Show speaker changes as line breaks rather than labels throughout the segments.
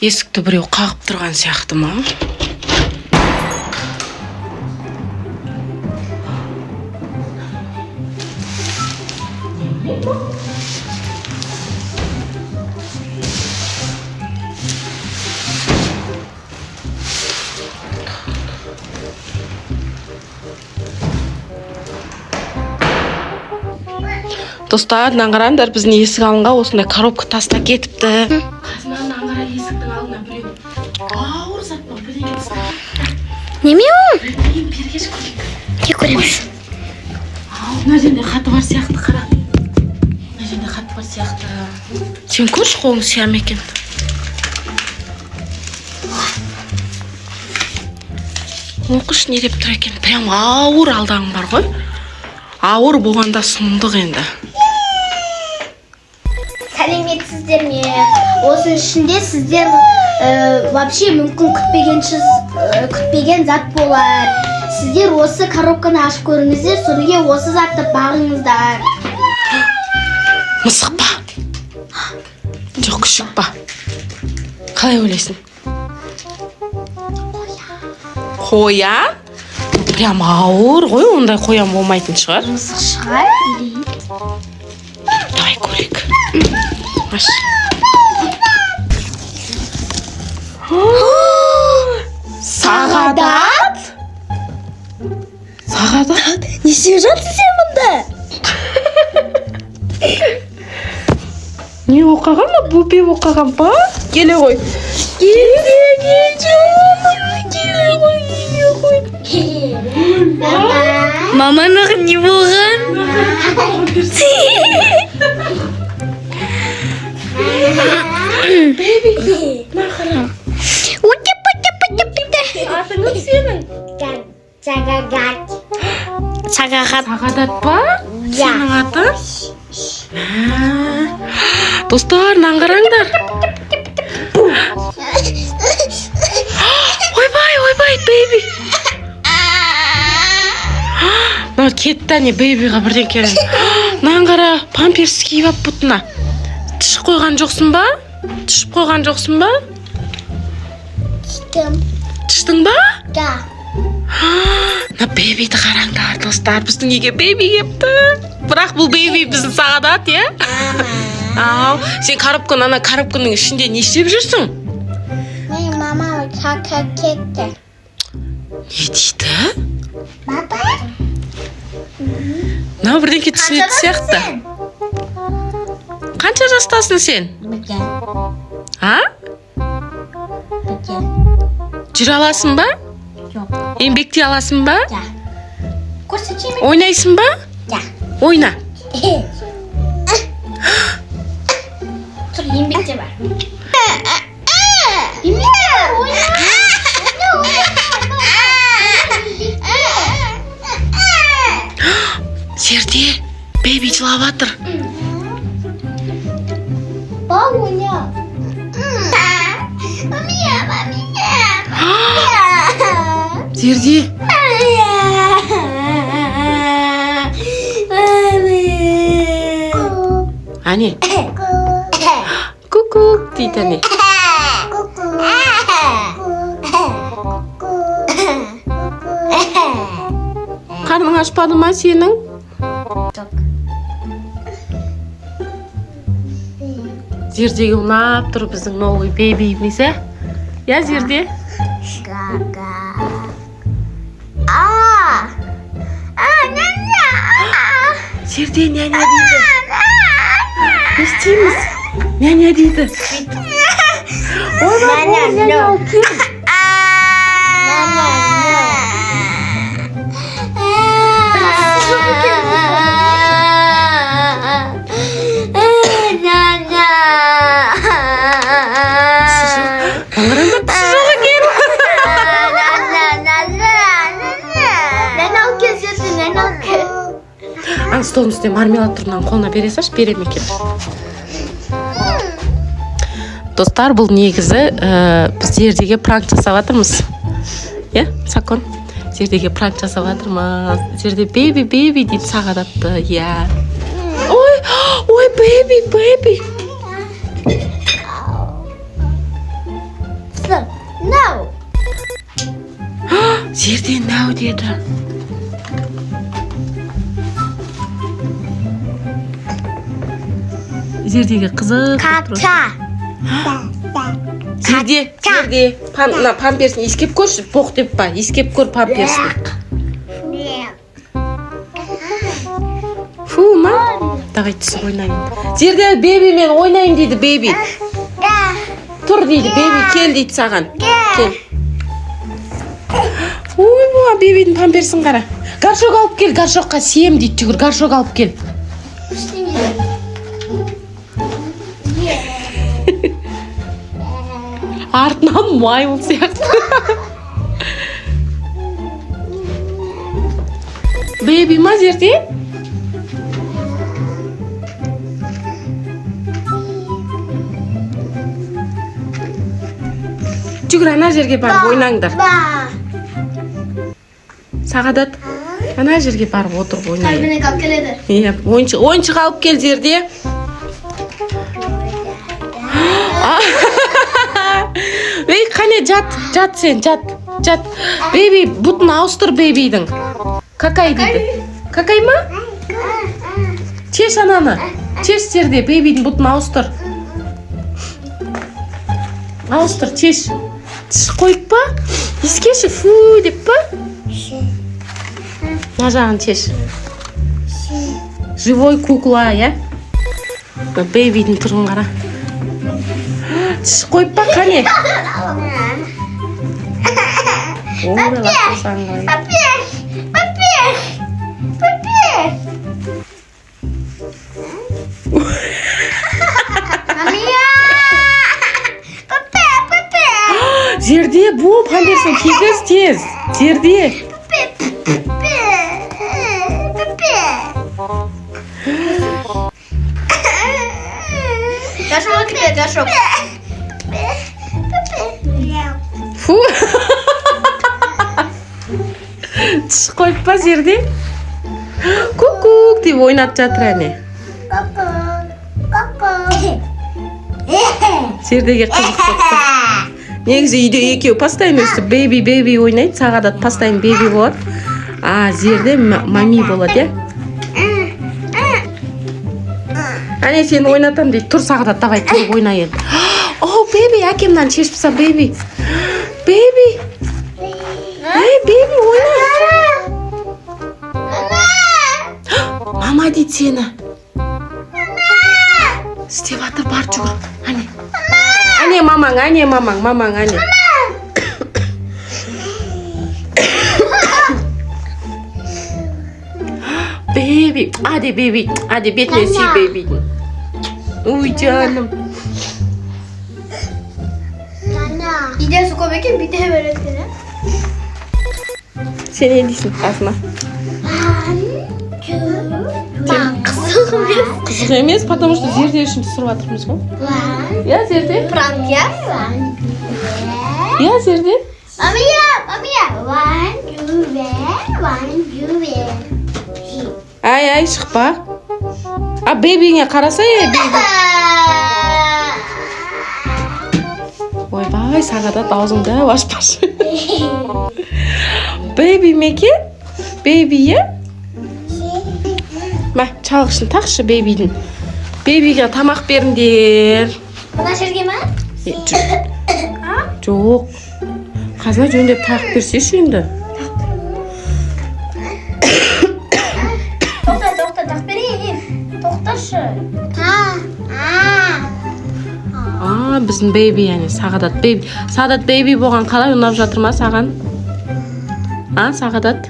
Есікті біреу қағып тұрған сияқты ма? Достар, қараңдар, біздің есік алдына осындай коробка тастап кетіпті. Қазынаның аңғара есіктің алдына біреу ауыр зат бар, білеген сұрап.
Неме ол?
Білген бергеш көрейік.
Не көреміз?
Мына жерде хаты бар сияқты, қара. Мына жерде хаты бар сияқты. Сен көрші қолың сиям екен. Оқыш не деп тұр екен? Прям ауыр алдағың бар ғой. Ауыр болғанда сұмдық енді.
Сәлеметсіздер ме? Осының ішінде сіздер вообще мүмкін күтпеген зат болар. Сіздер осы коробканы ашып көріңіздер, соныге осы затты бағыңыздар.
Мысық па? Жоқ, күшік па? Қалай ойлайсың? Қоян? Прям ауыр ғой, ондай қоян болмайтын шығар.
Мысық шығар, или?
Давай көрейік. Аш. Сағадат? Сағадат?
Не істеп жатсың сен мұнда?
Не оқыған ба? Бөпе оқыған ба? Келе ғой. Келе ғой.
Маманың не болған?
Атыңыз сенің?
Сағағат.
Сағадат па? Сенің аты? Достар, қараңдар. Ойбай, бейби. Мына кетті, не бейбиға бірден келін. Қара, памперс киіп ап бұтына. Түшіп қойған жоқсын ба? Түштің ба?
Да.
На бейбиді қараңдар, достар. Біздің үйге бейби кепті. Бірақ бұл бейби біздің Сағадат, е? Сен коробканың ішінде не істеп жүрсің?
Мен мамам кака кетті.
Не дейді?
Баба?
Бірдеңке түсінетін сияқты. Қанша жастасың сен?
Біген.
Жүре аласың ба?
Жоқ.
Еңбектей аласың ба?
Да. Көрсетейін.
Ойнайсың ба?
Да.
Ойна.
Тұр, еңбекте бар.
Жерде бейби жылап жатыр.
Ба, ойна.
Жерде. Әне. Ку-ку дейді әне. Қарның ашпады ма сенің?
Жоқ.
Жердегі ұнап тұр біздің новый бейбиіміз, ә? Я, жерде? Жерде няня дейді. Не істейміз? Няня дейді.
Няня,
Столдың үстіне мармелад тұрынан қолына бере салшы, берем екен. Достар, бұл негізі біз жердеге пранк жасап жатырмыз. Е, Сакон? Жердеге пранк жасап жатырмыз. Жерде бейби дейді Сағадатты. Я. Ой, бейби.
No.
Жерде нау деді. Жердегі қызық.
Kaça.
Жерде. Мына памперсін иіскеп көрші. Боқ деп па. Иіскеп көр памперсін. Фу, ма? Давай түсіп ойнайын. Жерде бейбимен ойнайын дейді бейби. Тұр дейді бейби. Кел дейді саған. Кел. Ой, буа, бейбидің памперсін қара. Горшок алып кел, горшокқа сием дейді жүгір. Горшок алып кел. Артынан маймыл сияқты. Бейби ма жерде? Жүгір ана жерге барып ойнаңдар. Сағадат, ана жерге барып отырып ойнайын.
Kalbine kalk keledi.
Иә, ойыншық алып кел жерде. Ей, қане жат сен, жат. Бейби, бұтын ауыстыр бейбидің. Какай дейді. Какай ма? Чеш ананы. Чеш жерде, бейбидің бұтын ауыстыр. Ауыстыр, чеш. Тіш қойып па? Искеші, фу деп па? На жағын чеш. Живой кукла, я? Бейбидің тұрғын қара. Тіш қойып па, қане? Орел атқылсан ғой. Жерде бұл памперсін кигіз тез. Жерде.
Горшок тебе, горшок.
Фу. Тіш қойып па жерде? Ку-кук деп ойнап жатыр әне. Жердеге қызық соқты. Негізі үйде екеу постоянно өстіп бейби ойнайды. Сағадат постоянно бейби болады. А жерде мами болады, я? Әне сені ойнатам дейді. Тұр Сағадат, давай тұрып ойнайын. О, бейби, әкемнан шешіпса бейби. Бейби. Ей, бейби, ойна. Мама дейді сені. Істеп атыр, бар жүгір. Әне. Әне мамаң, әне. Бейби, аде бетіне сүй бейбидің. Ой, жаным.
Giden su koyarken bir de böyle seni.
Sen ne diyorsun Asma? Kızık емес, потому что жерде үшін түсіріп жатырмыз ғой. Я жерде.
Prank ya.
Я жерде.
Mamiya. One, two,
Ай, шықпа. А бейбиңе қараса, бейби. Ойбай, Сағадат аузыңды ашпашы. Бейби меке? Бейби, е? Ма, чалғышын тақшы бейбидің. Бейбиге тамақ беріңдер.
Mına жерге ма?
Жоқ. Қазына жөндеп тағып берсеші енді.
Тоқта, тақ берейін. Тоқташы.
Біздің бейби, яғни Сағадат бейби. Сағадат бейби болған қалай ұнап жатыр ма саған? Сағадат?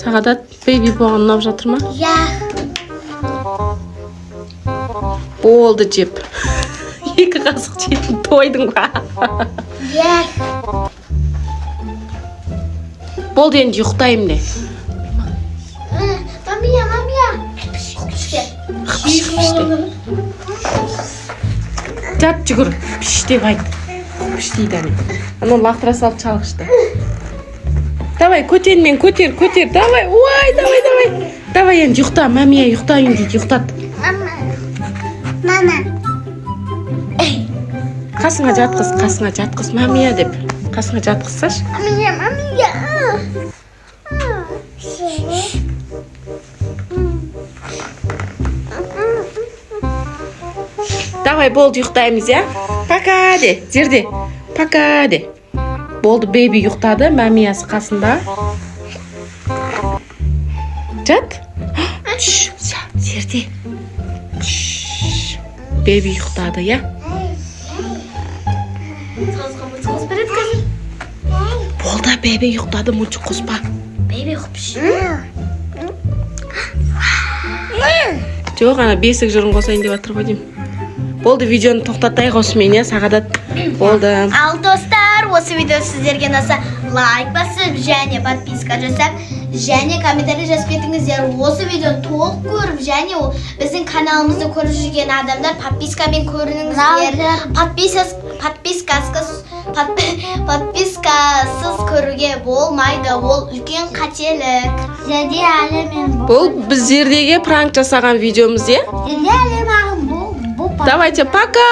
Сағадат бейби болған ұнап жатыр ма?
Я.
Болды жеп. Екі қасық жейтін тойдың ба?
Я.
Болды енді ұйықтаймын де.
Mamiya.
Жат жүгір, піш деп айт. Піш дейді әне. Аны лақтыра салып чалғышты. Давай, көтер, давай. Ой, давай. Давай, енді ұйықта, мәмия ұйықтайын дейді, ұйықтат.
Мама.
Қасыңа жатқыз, мамия деп. Қасыңа жатқызсашы.
Мамия.
Давай, болды, ұйықтаймыз, я? Пока де, жерде. Пока де. Болды, бейби ұйықтады, мамиясы қасында. Жат. Все, жерде. Бейби ұйықтады, я? Болды, бейби ұйықтады, мұнчы қоспа.
Бейби қопшы.
Жоқ, ана бесік жырын қосайын деп атыр ғой деймін. Болды, видеоны тоқтатайық осымен, я, Сағадат. Болды.
Ал достар, осы видео сіздерге ұнаса лайк басып және подписка жасап және комментарий жазып кетіңіздер. Осы видеоны толық көріп және біздің каналымызды көріп жүрген адамдар подпискамен көріңіздер. Подпискасыз көруге болмайды. Ол үлкен қателік. Зерде әлемін
Бұл біз жердеге пранк жасаған видеомыз, е?
Зерде әлемін бұл.
Давайте, пока!